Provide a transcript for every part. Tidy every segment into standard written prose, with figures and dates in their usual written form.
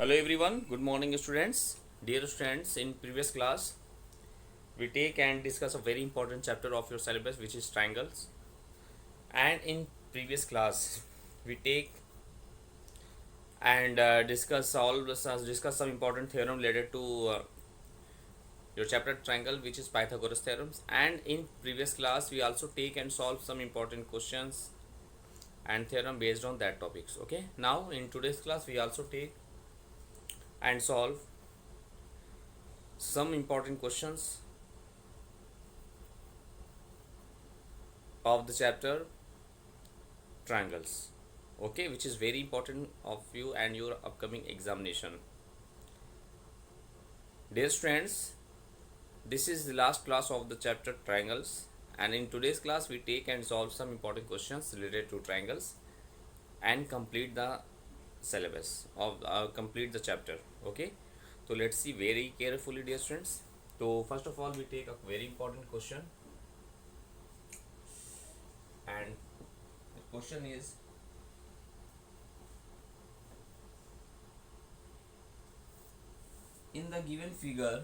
Hello everyone, good morning students. Dear students, in previous class we take and discuss a very important chapter of your syllabus which is triangles. And in previous class we take and discuss some important theorem related to your chapter triangle which is Pythagoras theorems. And in previous class we also take and solve some important questions and theorem based on that topics. Okay, now in today's class we also take and solve some important questions of the chapter triangles, okay, which is very important of you and your upcoming examination. Dear students, this is the last class of the chapter triangles, and in today's class we take and solve some important questions related to triangles and complete the syllabus of complete the chapter. Okay, so let's see very carefully, dear students. So first of all we take a very important question, and the question is, in the given figure,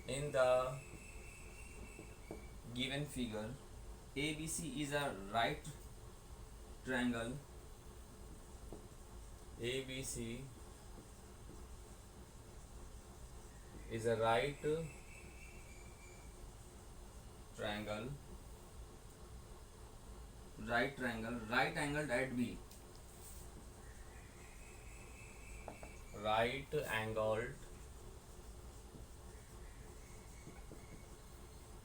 in the given figure, ABC is a right triangle. ABC is a triangle, right angled at B. Right angled,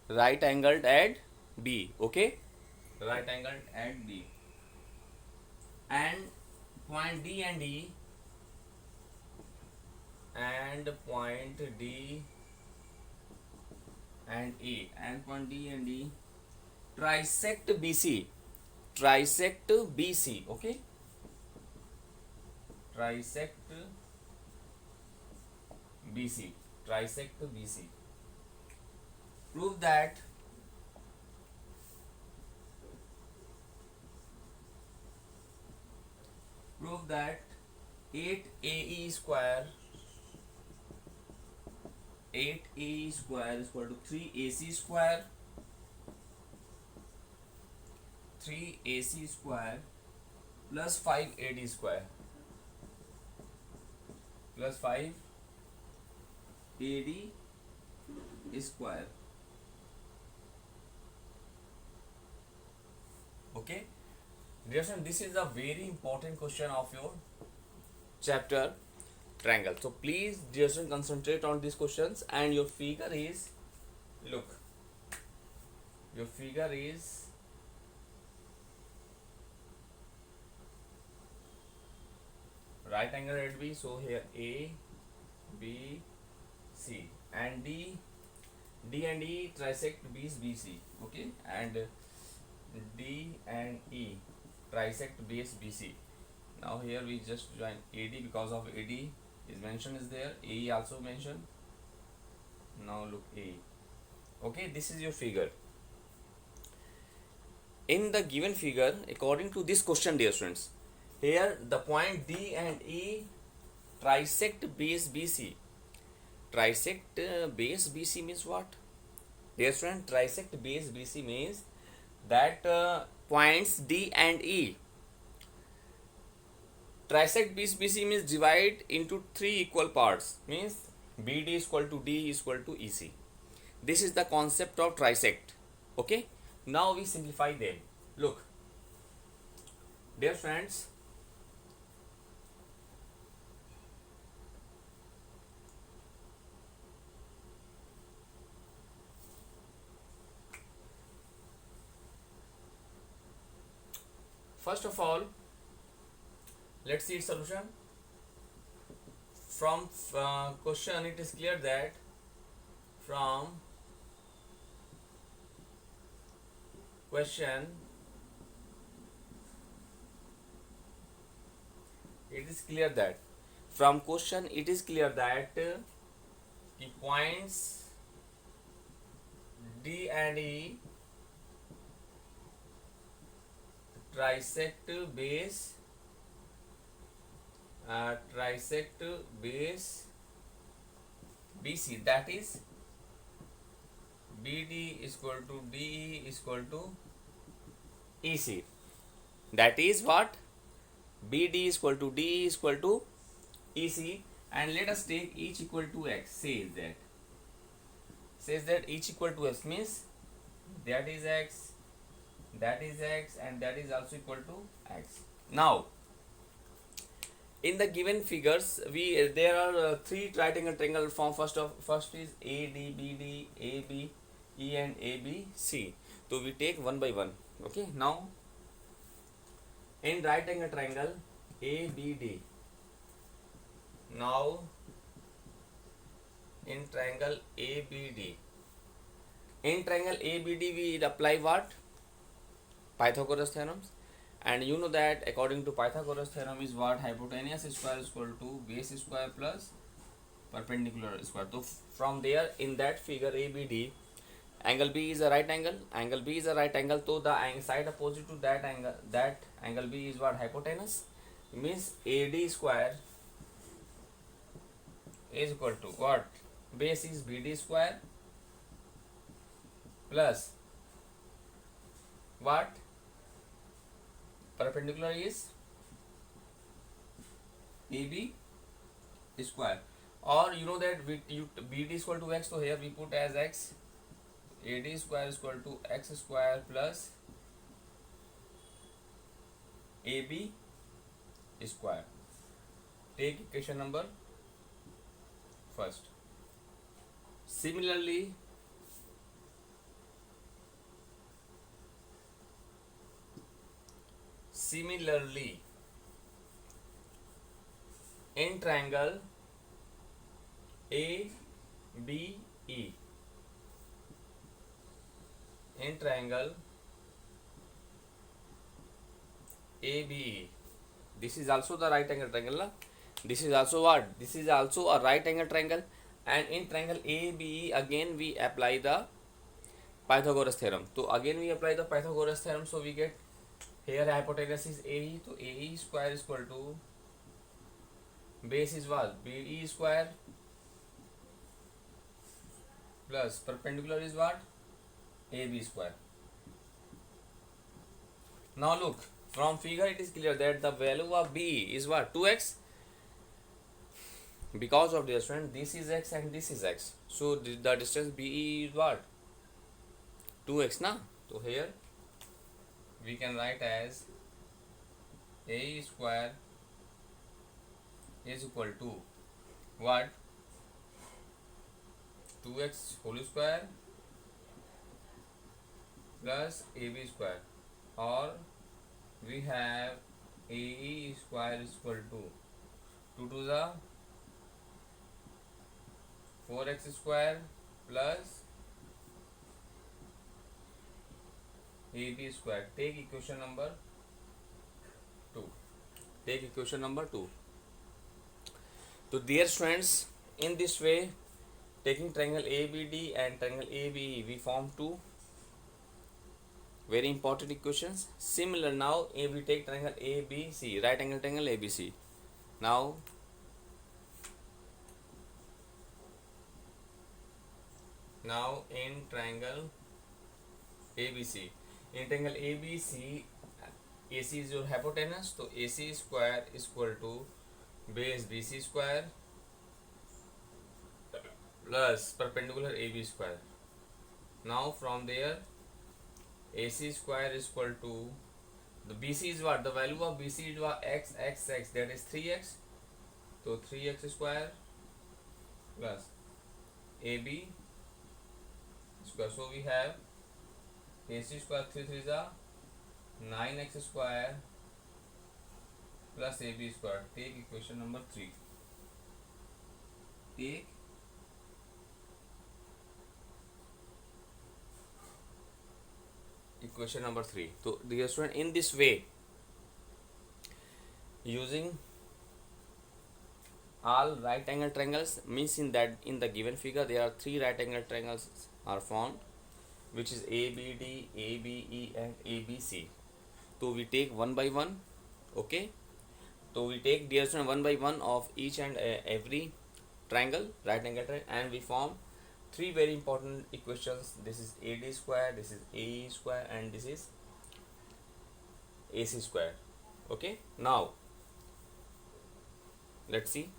right angled at B. Okay, right angled at B, and point D and E, and point D and E, and point D and E trisect BC. Trisect BC. Okay, trisect BC. Trisect BC. Prove that prove that 8AE square 8AE square is equal to 3AC square 3AC square plus 5AD square plus 5AD square. Okay, dear friend, this is a very important question of your chapter triangle. So please, dear friend, concentrate on these questions. And your figure is, look, your figure is right angle at B. So here A, B, C, and D and E trisect B is BC. Okay, and D and E trisect base BC. Now here we just join AD because of AD is mentioned is there, AE also mentioned. Now look AE. Okay, this is your figure. In the given figure, according to this question, dear students, here the point D and E trisect base BC. Trisect base BC means what? Dear student, trisect base BC means that points D and E trisect base BC means divide into three equal parts, means BD is equal to D is equal to EC. This is the concept of trisect. Okay, now we simplify them. Look, dear friends, first of all, let's see its solution. From question it is clear that from question it is clear that the points D and E trisect base trisect base BC, that is BD is equal to DE is equal to EC. That is what? BD is equal to DE is equal to EC, and let us take each equal to x. Says that each equal to x means that is x, and that is also equal to x. Now in the given figures, there are three right angle triangle form. First is AD, BD, ABE and ABC. So we take one by one. Okay, now in right angle triangle ABD, now in triangle ABD, we apply what? Pythagoras theorems. And you know that according to Pythagoras theorem is what? Hypotenuse square is equal to base square plus perpendicular square. So from there, in that figure ABD, angle B is a right angle. So the side opposite to that angle B is what? Hypotenuse. It means AD square is equal to what? Base is BD square plus what? Perpendicular is AB square. Or you know that BD is equal to x, so here we put as x. AD square is equal to x square plus AB square. Take equation number first. Similarly, in triangle ABE, this is also the right angle triangle. This is also what? This is also a right angle triangle. And in triangle ABE, again we apply the Pythagoras theorem. So again we apply the Pythagoras theorem. So we get here hypotenuse is AE, so AE square is equal to base is what? BE square plus perpendicular is what? AB square. Now look, from figure it is clear that the value of B is what? 2x. Because of this, friend, this is x and this is x. So the distance BE is what? 2x, na? So here we can write as A square is equal to what? 2x whole square plus AB square, or we have AE square is equal to 2 to the 4x square plus AB square. Take equation number 2. So dear students, in this way, taking triangle ABD and triangle ABE, we form two very important equations. Similar, now if we take triangle ABC, right angle triangle ABC. Now in triangle ABC, AC is your hypotenuse, so AC square is equal to base BC square plus perpendicular AB square. Now from there, AC square is equal to the BC is what? The value of BC is what? X, that is 3x. So 3x square plus AB square. So we have AC square 3 3 is 9x square plus AB square. Take equation number 3. Take equation number 3. So dear student, in this way, using all right angle triangles, means in the given figure there are three right angle triangles are formed, which is ABD, ABE and ABC. So we take one by one. Okay, So we take dear student one by one of each and every triangle, right angle triangle, and we form three very important equations. This is AD square, this is AE square, and this is AC square. Okay, now let's see.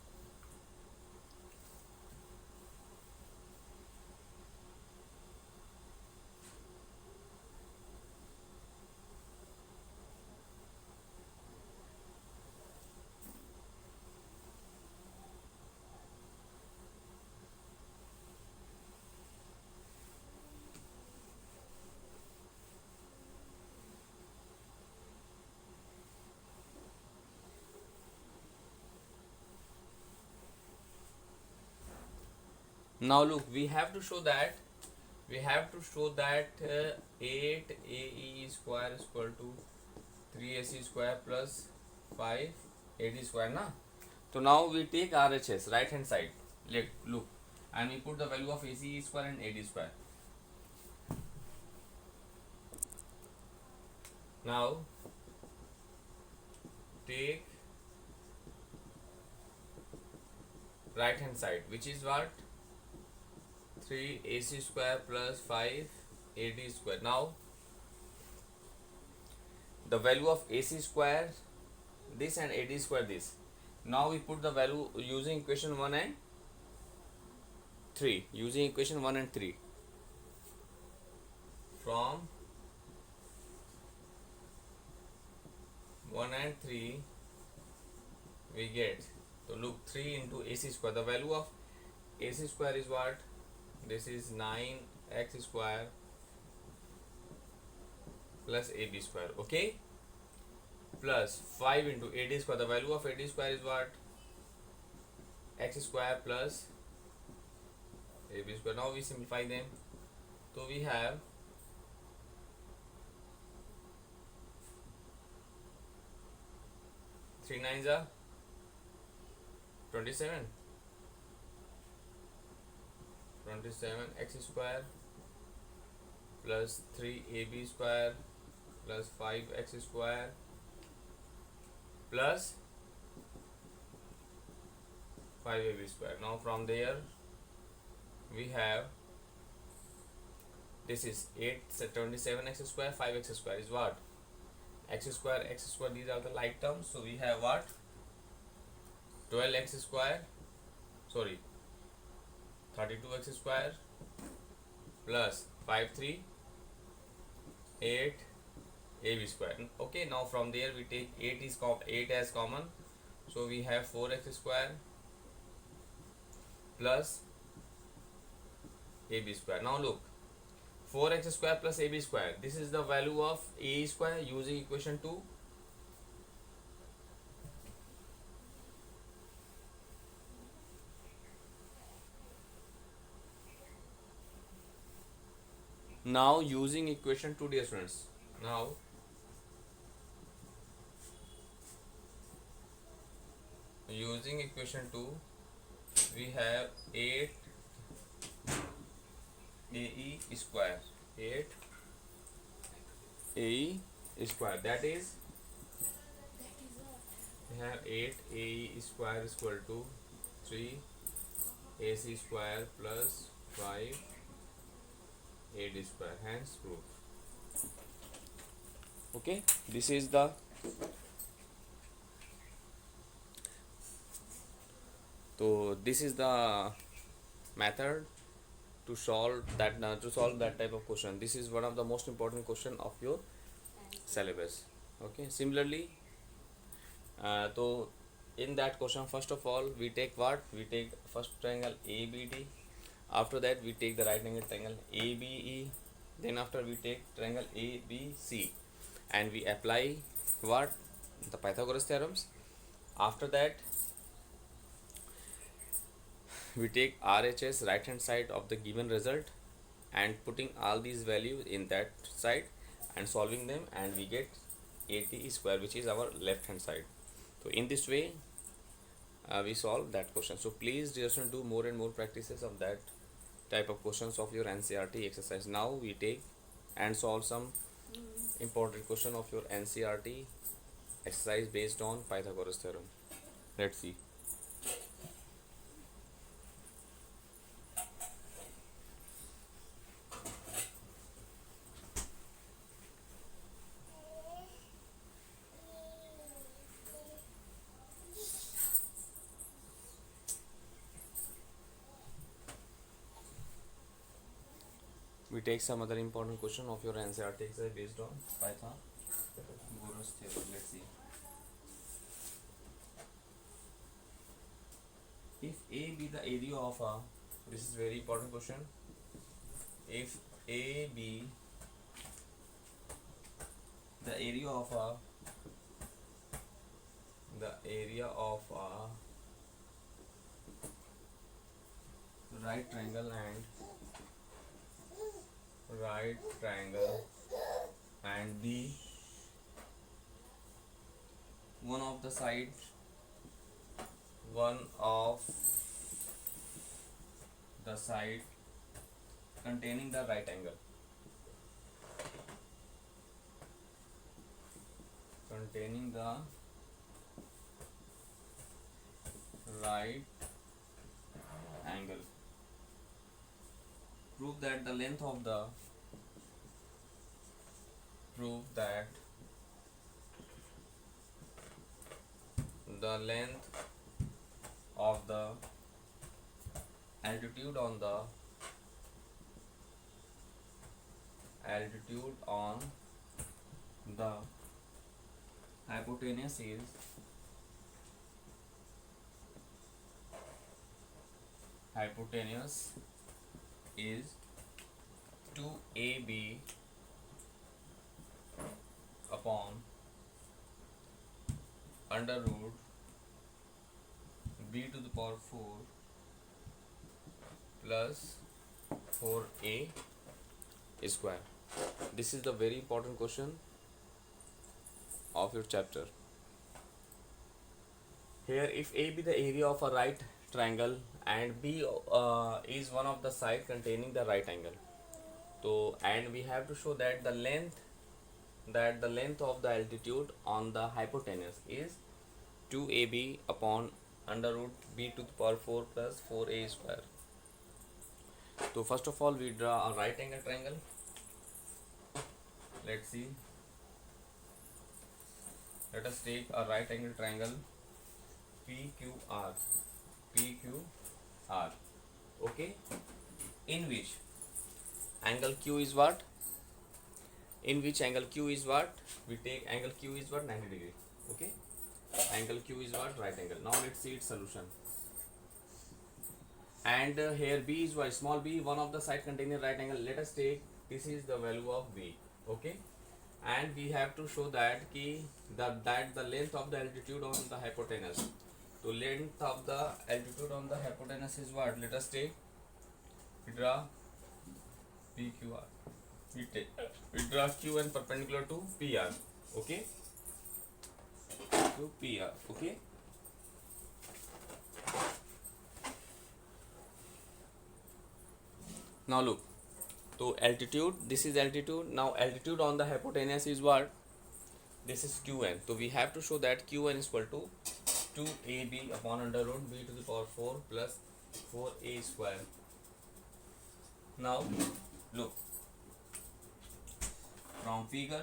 Now look, we have to show that 8 AE square is equal to 3 AC square plus 5 AD square na. So now we take RHS, right hand side. Look, and we put the value of AC square and AD square. Now take right hand side, which is what? 3 AC square plus 5 AD square. Now the value of AC square this and AD square this. Now we put the value using equation 1 and 3. Using equation 1 and 3. From 1 and 3 we get, so look, 3 into AC square. The value of AC square is what? This is 9x square plus AB square. Okay, plus 5 into AD square. The value of AD square is what? X square plus AB square. Now we simplify them. So we have 3 9s are 27. 27 x square plus 3 AB square plus 5x square plus 5 AB square. Now from there we have, this is 27x square, 5x square is what? X square, these are the like terms. So we have what? 12x square, sorry, 32x square plus 5 3 8 AB square. Okay, now from there we take 8 as common, so we have 4x square plus AB square. Now look, 4x square plus AB square, this is the value of A square using equation 2. Now using equation 2, dear students, now using equation 2 we have 8 AE square, 8 AE square, that is we have 8 AE square is equal to 3 AC square plus 5 AD square, hence proof. Okay, this is the method to solve that type of question. This is one of the most important question of your syllabus. Okay, similarly, so in that question, first of all we take what? We take first triangle ABD. After that we take the right angle triangle ABE. Then after we take triangle ABC and we apply what? The Pythagoras theorems. After that we take RHS, right hand side of the given result, and putting all these values in that side and solving them, and we get 80 square, which is our left hand side. So in this way we solve that question. So please dear students, do more and more practices of that type of questions of your NCERT exercise. Now we take and solve some important question of your NCERT exercise based on Pythagoras theorem. Let's see. We take some other important question of your NCERT exercise based on Pythagoras theorem. Let's see. If A be the area of a, this is very important question. If A be the area of a right triangle and B one of the sides containing the right angle prove that the length of the altitude on the hypotenuse is 2ab upon under root b to the power 4 plus 4a square. This is the very important question of your chapter. Here, if A be the area of a right triangle and B is one of the side containing the right angle, so and we have to show that the length of the altitude on the hypotenuse is 2ab upon under root b to the power 4 plus 4a square. So first of all, we draw a right angle triangle. Let's see. Let us take a right angle triangle PQR. Okay, in which angle Q is what? We take angle Q is what? 90 degree. Okay, angle Q is what? Right angle. Now let's see its solution. And here B is what? Small b, one of the side containing right angle. Let us take, this is the value of B. Okay, and we have to show that that the length of the altitude on the hypotenuse. So length of the altitude on the hypotenuse is what? Let us take, we draw PQR. We draw QN perpendicular to PR. Okay, to PR. Okay, now look. So altitude, this is altitude. Now altitude on the hypotenuse is what? This is Qn. So we have to show that Qn is equal to 2ab upon under root b to the power 4 plus 4a square. Now look, from figure,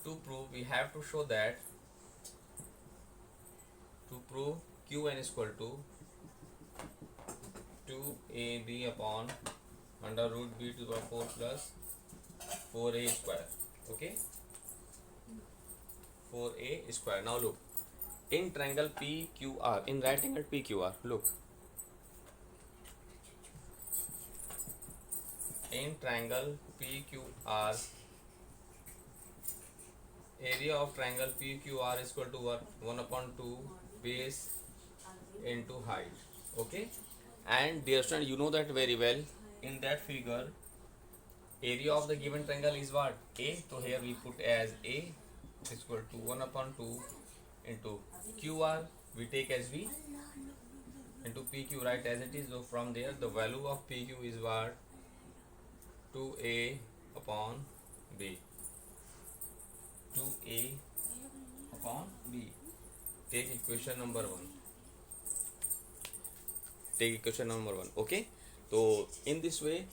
to prove, we have to show that, to prove Qn is equal to 2ab upon under root b to the power 4 plus 4a square. Okay, 4a square. Now look, in triangle PQR, in right angle PQR, look, in triangle PQR, area of triangle PQR is equal to what? 1 upon 2 base into height. Okay, and dear student, you know that very well. In that figure, area of the given triangle is what? A. So here we put as A is equal to 1 upon 2 into QR, we take as V, into PQ, right as it is. So from there, the value of PQ is what? 2A upon B. 2a upon b. Take equation number 1. Take equation number 1. Okay, so in this way,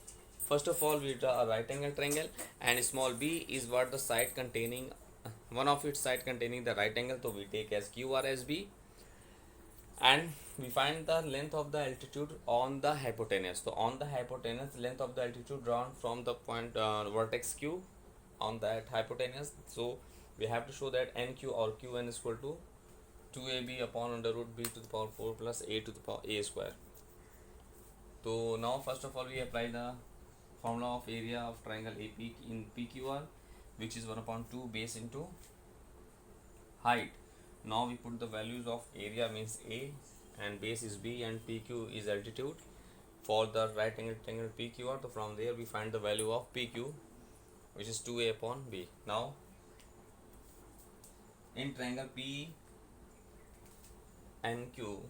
first of all we draw a right angle triangle, and small b is what the side containing one of its side containing the right angle, so we take as qr as b, and we find the length of the altitude on the hypotenuse. So on the hypotenuse, length of the altitude drawn from the point vertex q on that hypotenuse. So we have to show that nq or qn is equal to 2ab upon under root b to the power 4 plus a to the power a square. So now first of all we apply the formula of area of triangle AP in PQR, which is 1 upon 2 base into height. Now we put the values of area means A, and base is B, and PQ is altitude for the right angle triangle PQR. So from there we find the value of PQ, which is 2A upon B. Now in triangle P and Q,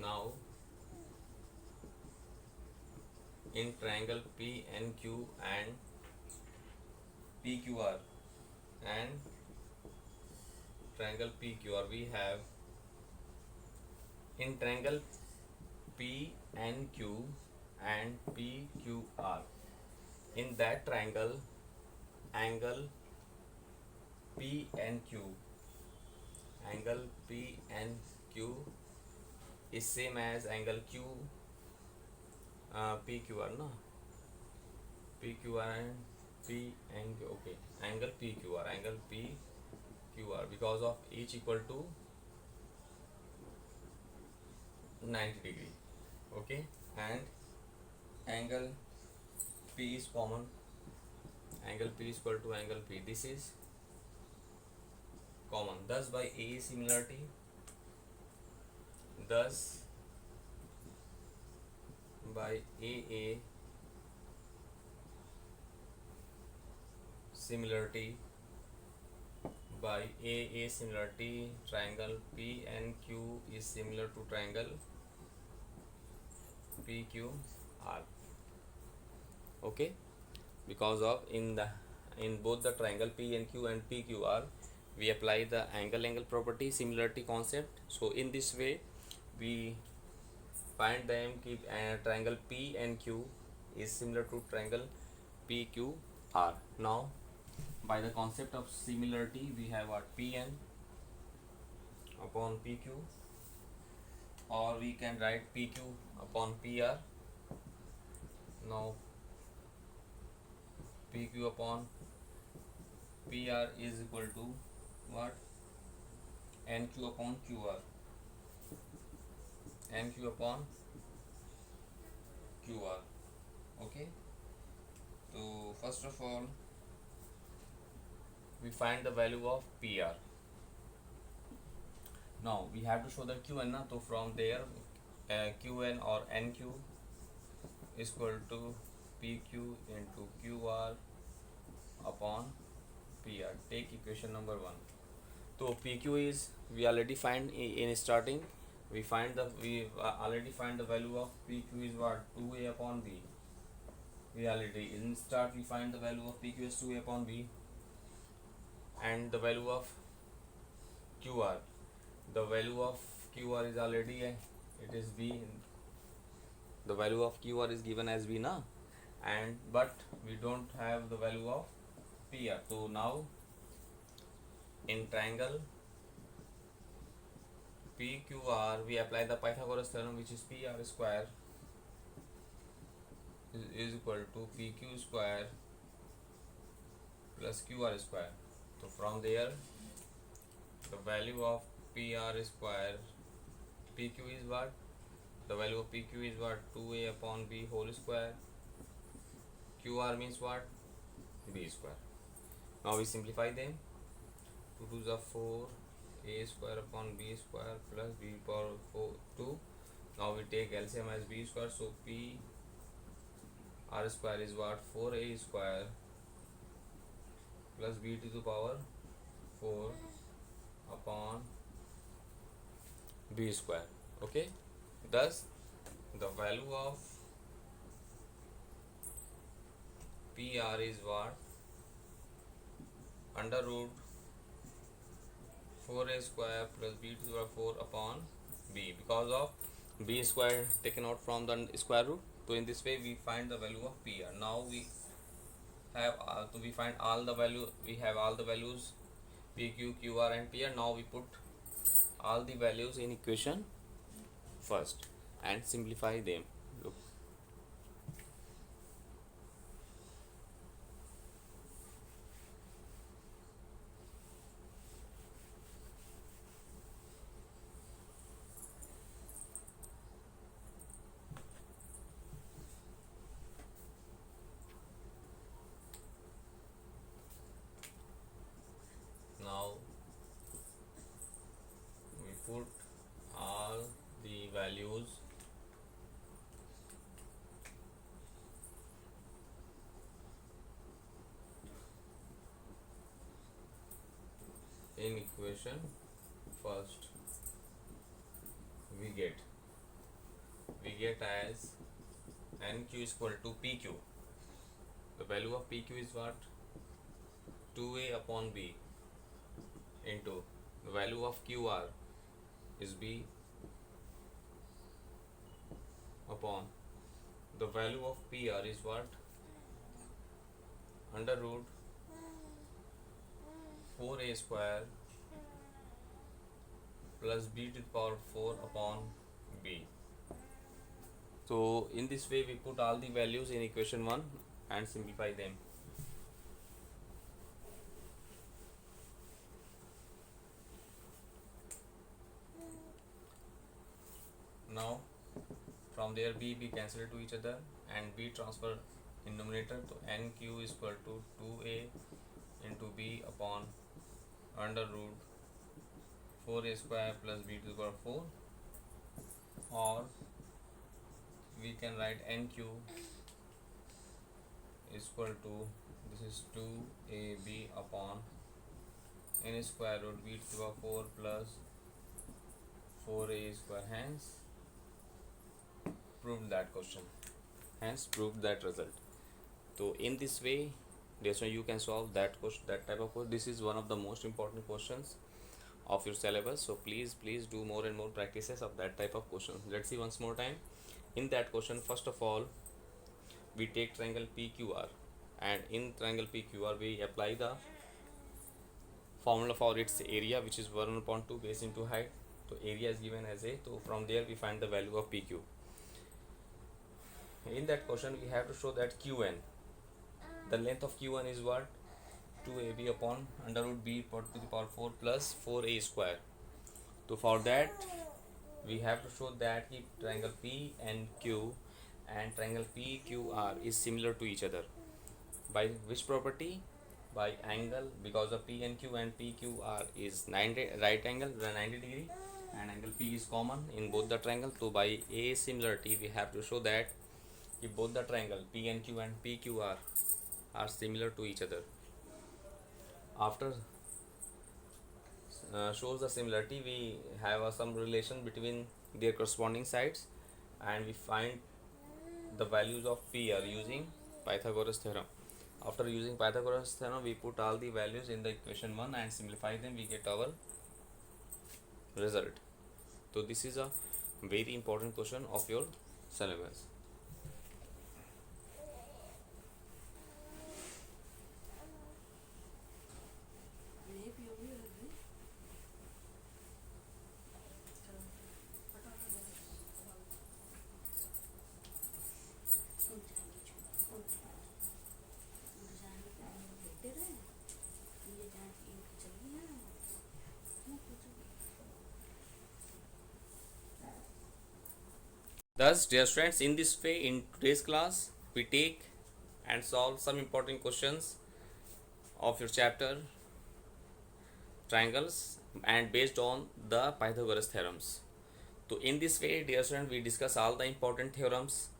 now in triangle PNQ and PQR and triangle PQR, we have in triangle PNQ and PQR, in that triangle angle PNQ, angle PNQ is same as angle Q PQR, no? PQR and PNQ, okay, angle PQR, because of each equal to 90 degree, okay, and angle P is common, angle P is equal to angle P, this is common. Thus by A similarity, thus by AA similarity, by AA similarity, triangle PNQ is similar to triangle PQR, okay, because of in both the triangle PNQ and PQR we apply the angle property similarity concept. So in this way we find them keep triangle PNQ is similar to triangle PQR. Now by the concept of similarity we have what PN upon PQ, or we can write PQ upon PR. Now PQ upon PR is equal to what? NQ upon QR, NQ upon QR, okay. So first of all we find the value of PR. Now we have to show the QN, so from there QN or NQ is equal to PQ into QR upon PR. Take equation number 1. So PQ is, we already find in starting, we already find the value of PQ is what? 2A upon B. We already in start we find the value of PQ is 2A upon B, and the value of QR, the value of QR is already it is B. The value of QR is given as B na, and but we don't have the value of PR. So now in triangle PQR we apply the Pythagoras theorem, which is PR square is equal to PQ square plus QR square. So from there the value of PR square, PQ is what? The value of PQ is what? 2A upon B whole square. QR means what? B square. Now we simplify them. 2 2s are 4, A square upon B square plus B power 4 2. Now we take LCM as B square, so P R square is what? 4A square plus B to the power 4 upon b square. Okay, thus the value of PR is what? Under root 4a square plus b to the power 4 upon b, because of b square taken out from the square root. So in this way we find the value of PR. Now we have so we find all the value, we have all the values PQ, QR and PR. Now we put all the values in equation first and simplify them. Look, now we put all the values in equation first. We get as NQ is equal to PQ. The value of PQ is what? 2A upon B into the value of QR is B upon the value of PR is what? Under root 4A square plus B to the power 4 upon B. So in this way we put all the values in equation 1 and simplify them. Now from there B cancel to each other and B transfer in numerator, so NQ is equal to 2A into B upon under root 4A square plus B to the power 4, or we can write NQ is equal to, this is 2AB upon n square root B to the power 4 plus 4A square. Hence proved that question, hence proved that result. So in this way, so you can solve that question, that type of question. This is one of the most important questions of your syllabus, so please do more and more practices of that type of questions. Let's see once more time. In that question, first of all we take triangle PQR, and in triangle PQR we apply the formula for its area, which is 1 upon 2 base into height. So area is given as A, so from there we find the value of PQ. In that question we have to show that Qn, the length of Q1 is what? 2AB upon under root B to the power 4 plus 4A square. So for that we have to show that if triangle PNQ and triangle PQR is similar to each other. By which property? By angle, because of PNQ and PQR is 90 right angle, 90 degree, and angle P is common in both the triangle. So by A similarity we have to show that if both the triangle PNQ and PQR are similar to each other. After shows the similarity, we have some relation between their corresponding sides, and we find the values of PR using Pythagoras theorem. After using Pythagoras theorem, we put all the values in the equation 1 and simplify them, we get our result. So this is a very important question of your syllabus. Thus, dear students, in this way, in today's class, we take and solve some important questions of your chapter triangles and based on the Pythagoras theorems. So in this way, dear students, we discuss all the important theorems,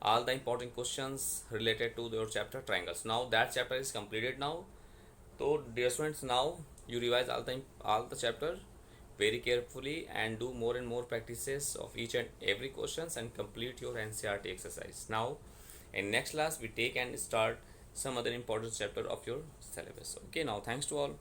all the important questions related to your chapter triangles. Now that chapter is completed now. So dear students, now you revise all the chapter very carefully and do more and more practices of each and every questions and complete your NCERT exercise. Now in next class we take and start some other important chapter of your syllabus. Okay, now thanks to all.